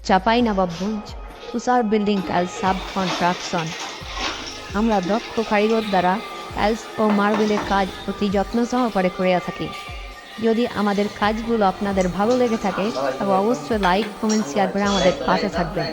চাঁপাইনবাবগঞ্জ তুষার building tiles sub contraction. আমরা দক্ষ কারিগর দ্বারা টাইলস ও মার্বেলের কাজ অতি যত্ন সহকারে করে থাকি। যদি আমাদের কাজগুলো আপনাদের ভালো লেগে থাকে তবে অবশ্যই লাইক কমেন্ট শেয়ার করে আমাদের পাশে থাকবেন।